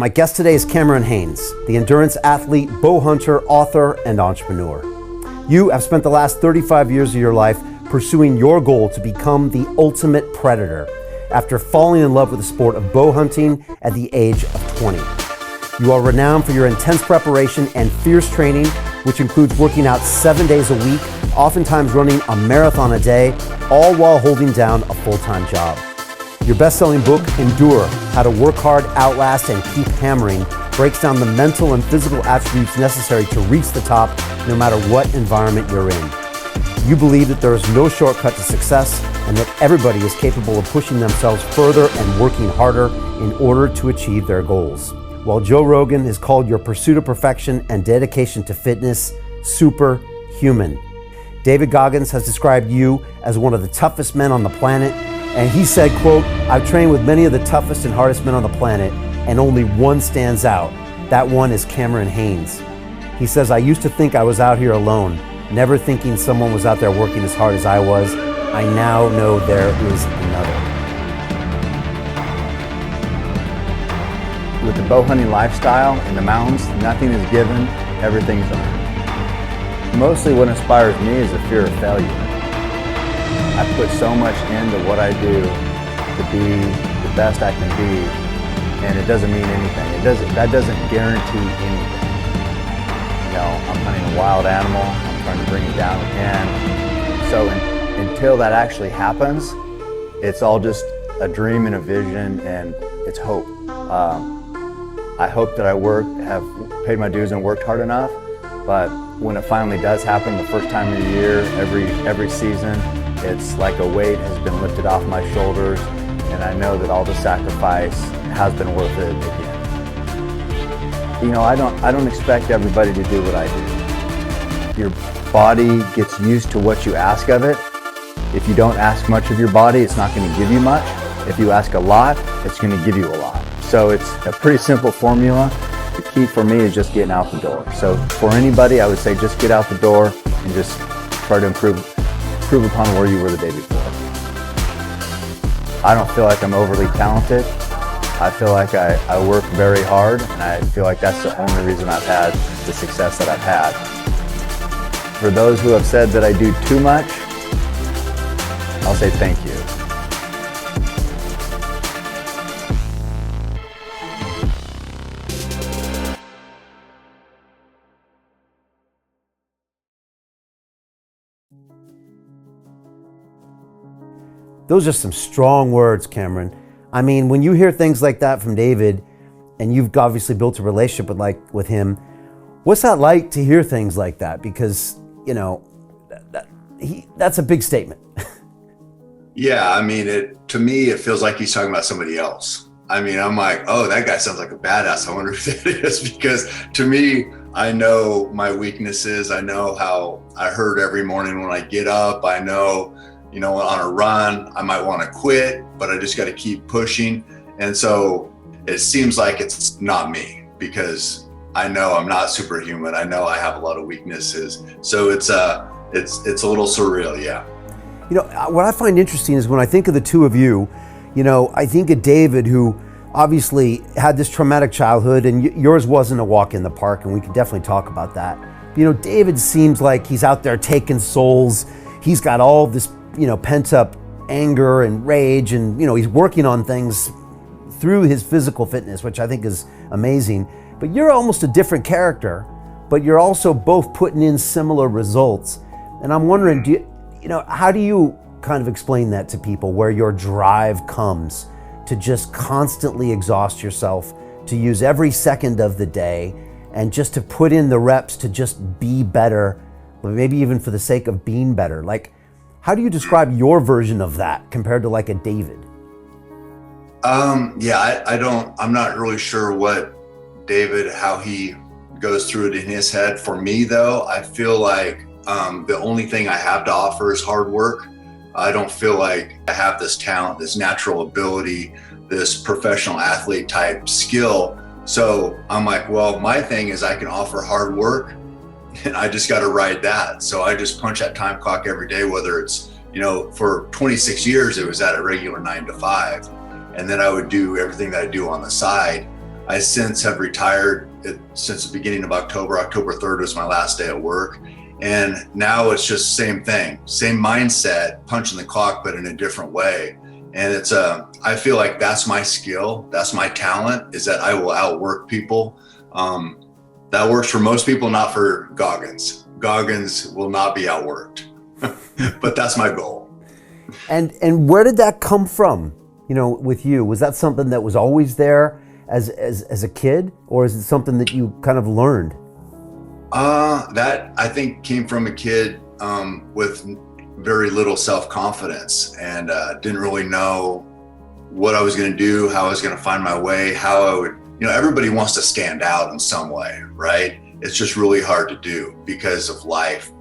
My guest today is Cameron Hanes, the endurance athlete, bowhunter, author, and entrepreneur. You have spent the last 35 years of your life pursuing your goal to become the ultimate predator after falling in love with the sport of bow hunting at the age of 20. You are renowned for your intense preparation and fierce training, which includes working out 7 days a week, oftentimes running a marathon a day, all while holding down a full-time job. Your best-selling book, Endure, How to Work Hard, Outlast, and Keep Hammering, breaks down the mental and physical attributes necessary to reach the top no matter what environment you're in. You believe that there is no shortcut to success and that everybody is capable of pushing themselves further and working harder in order to achieve their goals. While Joe Rogan has called your pursuit of perfection and dedication to fitness superhuman, David Goggins has described you as one of the toughest men on the planet. And he said, quote, "I've trained with many of the toughest and hardest men on the planet, and only one stands out. That one is Cameron Hanes." He says, "I used to think I was out here alone, never thinking someone was out there working as hard as I was. I now know there is another." With the bow hunting lifestyle in the mountains, nothing is given, everything's earned. Mostly what inspires me is the fear of failure. I put so much into what I do to be the best I can be, and it doesn't mean anything. That doesn't guarantee anything. You know, I'm hunting a wild animal, I'm trying to bring it down, and so until that actually happens, it's all just a dream and a vision, and it's hope. I hope that I have paid my dues and worked hard enough, but when it finally does happen, the first time of the year, every season, it's like a weight has been lifted off my shoulders, and I know that all the sacrifice has been worth it again. You know, I don't expect everybody to do what I do. Your body gets used to what you ask of it. If you don't ask much of your body, it's not going to give you much. If you ask a lot, it's going to give you a lot. So it's a pretty simple formula. The key for me is just getting out the door. So for anybody, I would say just get out the door and just try to improve upon where you were the day before. I don't feel like I'm overly talented. I feel like I work very hard, and I feel like that's the only reason I've had the success that I've had. For those who have said that I do too much, I'll say thank you. Those are some strong words, Cameron. I mean, when you hear things like that from David, and you've obviously built a relationship with him, what's that like to hear things like that? Because, you know, that's a big statement. Yeah, I mean, to me, it feels like he's talking about somebody else. I mean, I'm like, oh, that guy sounds like a badass. I wonder who that is, because to me, I know my weaknesses. I know how I hurt every morning when I get up. I know, you know, on a run, I might want to quit, but I just got to keep pushing. And so it seems like it's not me, because I know I'm not superhuman. I know I have a lot of weaknesses. So it's a little surreal, yeah. You know, what I find interesting is when I think of the two of you, you know, I think of David, who obviously had this traumatic childhood, and yours wasn't a walk in the park, and we could definitely talk about that. You know, David seems like he's out there taking souls. He's got all this, you know, pent up anger and rage, and, you know, he's working on things through his physical fitness, which I think is amazing. But you're almost a different character, but you're also both putting in similar results. And I'm wondering, how do you kind of explain that to people, where your drive comes to just constantly exhaust yourself, to use every second of the day, and just to put in the reps to just be better, maybe even for the sake of being better? Like, how do you describe your version of that compared to like a David? I'm not really sure what David, how he goes through it in his head. For me though, I feel like the only thing I have to offer is hard work. I don't feel like I have this talent, this natural ability, this professional athlete type skill. So I'm like, well, my thing is I can offer hard work, and I just got to ride that. So I just punch that time clock every day, whether it's, you know, for 26 years, it was at a regular 9 to 5. And then I would do everything that I do on the side. I since have retired since the beginning of October. October 3rd was my last day at work. And now it's just same thing, same mindset, punching the clock, but in a different way. And it's I feel like that's my skill. That's my talent, is that I will outwork people. That works for most people, not for Goggins. Goggins will not be outworked, but that's my goal. And where did that come from? You know, with you, was that something that was always there as a kid, or is it something that you kind of learned? That I think came from a kid with very little self-confidence, and didn't really know what I was going to do, how I was going to find my way, how I would, you know, everybody wants to stand out in some way, right? It's just really hard to do because of life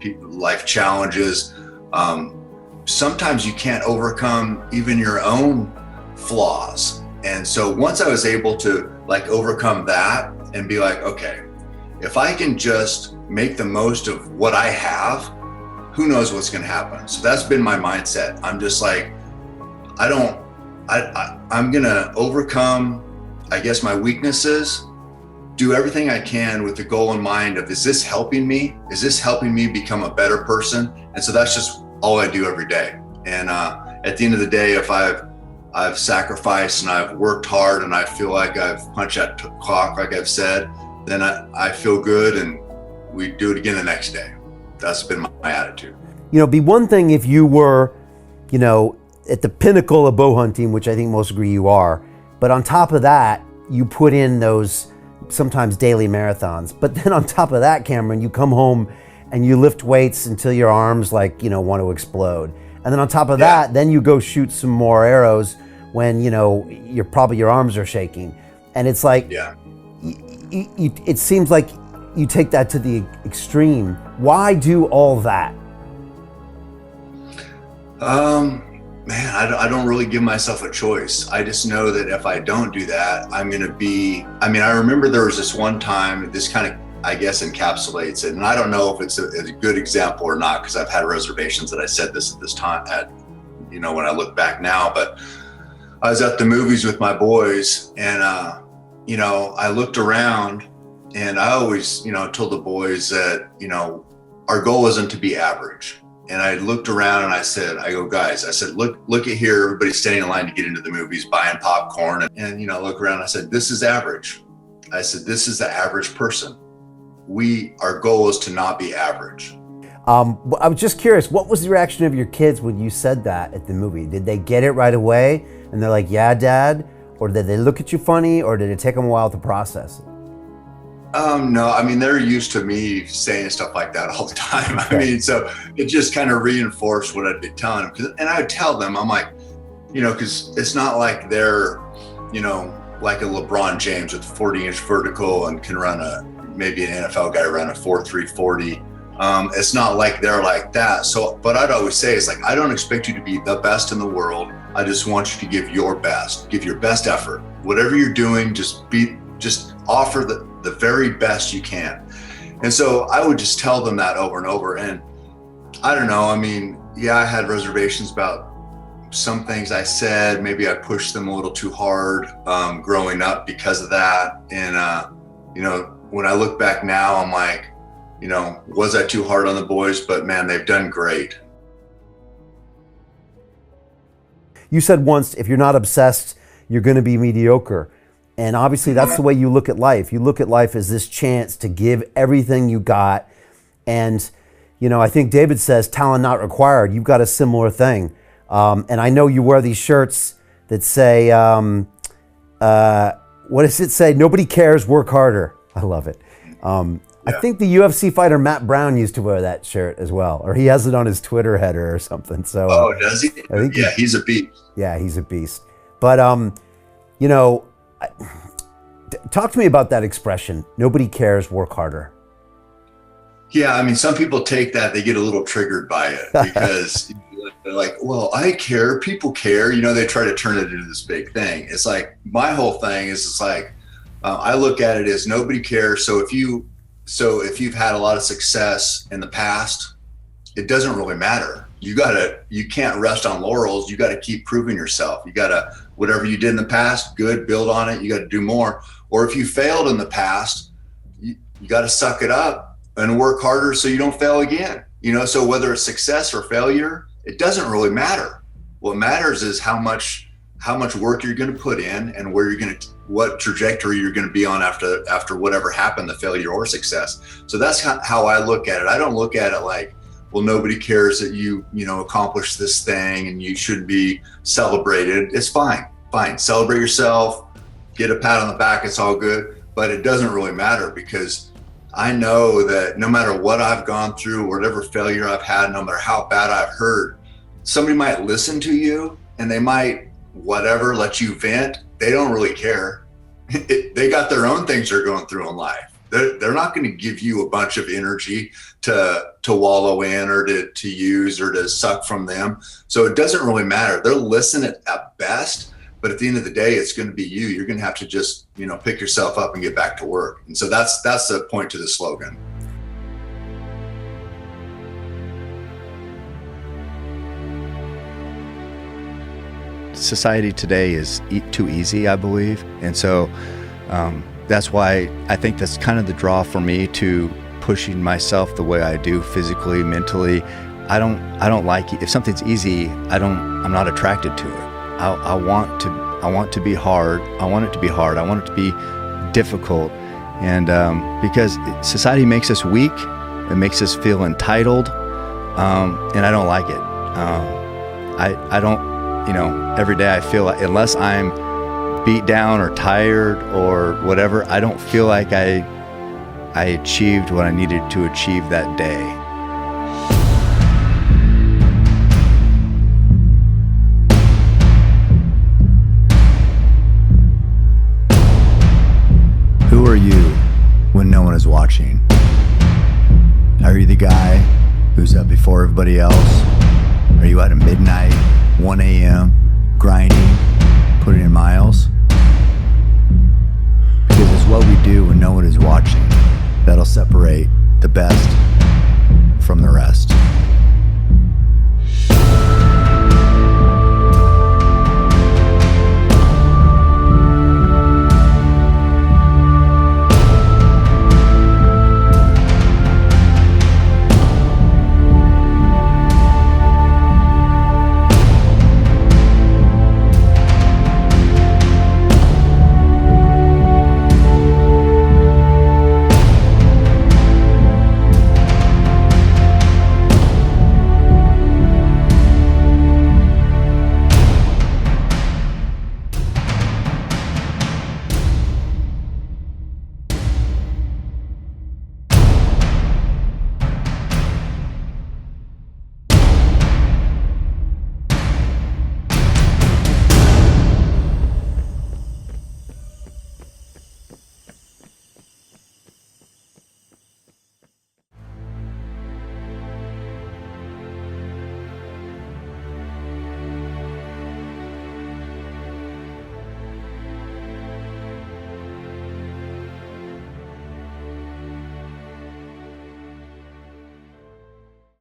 challenges. Sometimes you can't overcome even your own flaws. And so once I was able to like overcome that and be like, okay, if I can just make the most of what I have, who knows what's going to happen? So that's been my mindset. I'm just like, I'm going to overcome, I guess, my weaknesses, do everything I can with the goal in mind of, is this helping me? Is this helping me become a better person? And so that's just all I do every day. And at the end of the day, if I've sacrificed and I've worked hard and I feel like I've punched that clock, like I've said, then I feel good, and we do it again the next day. That's been my attitude. You know, it'd be one thing if you were, you know, at the pinnacle of bow hunting, which I think most agree you are, but on top of that, you put in those sometimes daily marathons. But then on top of that, Cameron, you come home and you lift weights until your arms like, you know, want to explode. And then on top of that, then you go shoot some more arrows when, you know, your arms are shaking. And it's like, it seems like you take that to the extreme. Why do all that? Man, I don't really give myself a choice. I just know that if I don't do that, I'm going to be, I remember there was this one time, this kind of, I guess, encapsulates it. And I don't know if it's a good example or not, because I've had reservations that I said this at this time, you know, when I look back now, but I was at the movies with my boys, and, you know, I looked around, and I always, you know, told the boys that, you know, our goal isn't to be average. And I looked around and I said, guys, I said, look at here. Everybody's standing in line to get into the movies, buying popcorn. And you know, look around. I said, this is average. I said, this is the average person. Our goal is to not be average. I was just curious, what was the reaction of your kids when you said that at the movie? Did they get it right away? And they're like, yeah, Dad? Or did they look at you funny? Or did it take them a while to process it? No, they're used to me saying stuff like that all the time. So it just kind of reinforced what I'd be telling them. And I would tell them, I'm like, you know, because it's not like they're, you know, like a LeBron James with 40-inch vertical and can run maybe an NFL guy run a 4.3 40. It's not like they're like that. So, but I'd always say, it's like, I don't expect you to be the best in the world. I just want you to give your best effort. Whatever you're doing, just offer the very best you can. And so I would just tell them that over and over. And I don't know, I had reservations about some things I said. Maybe I pushed them a little too hard growing up because of that. And, you know, when I look back now, I'm like, you know, was I too hard on the boys? But man, they've done great. You said once, if you're not obsessed, you're going to be mediocre. And obviously that's the way you look at life. You look at life as this chance to give everything you got. And, you know, I think David says talent not required. You've got a similar thing. And I know you wear these shirts that say, what does it say? Nobody cares, work harder. I love it. I think the UFC fighter Matt Brown used to wear that shirt as well, or he has it on his Twitter header or something. So, does he? Yeah, he's a beast. Yeah, he's a beast. But, you know, talk to me about that expression, nobody cares, work harder. Yeah, some people take that, they get a little triggered by it because they're like, well, I care, people care. You know, they try to turn it into this big thing. It's like, my whole thing is, it's like, I look at it as nobody cares. So if you've had a lot of success in the past, it doesn't really matter. You can't rest on laurels. You got to keep proving yourself. You got to, whatever you did in the past, good, build on it. You got to do more. Or if you failed in the past, you got to suck it up and work harder so you don't fail again. So whether it's success or failure, it doesn't really matter. What matters is how much work you're going to put in and what trajectory you're going to be on after whatever happened, the failure or success. So that's how I look at it. I don't look at it like, well, nobody cares that you accomplished this thing and you should be celebrated. It's fine. Celebrate yourself, get a pat on the back. It's all good, but it doesn't really matter, because I know that no matter what I've gone through, whatever failure I've had, no matter how bad I've hurt, somebody might listen to you and they might let you vent. They don't really care. They got their own things they're going through in life. They're not going to give you a bunch of energy to wallow in or to use or to suck from them. So it doesn't really matter. They'll listen at best, but at the end of the day, it's going to be you. You're going to have to just, pick yourself up and get back to work. And so that's the point to the slogan. Society today is too easy, I believe. And so that's why I think that's kind of the draw for me to pushing myself the way I do, physically, mentally. I don't like it. If something's easy, I'm not attracted to it. I want to be hard. I want it to be hard. I want it to be difficult. And because society makes us weak, it makes us feel entitled. And I don't like it. I don't, every day I feel like, unless I'm beat down or tired or whatever, I don't feel like I achieved what I needed to achieve that day. Who are you when no one is watching? Are you the guy who's up before everybody else? Are you out at midnight, 1 a.m., grinding, putting in miles? Because it's what we do when no one is watching that'll separate the best from the rest.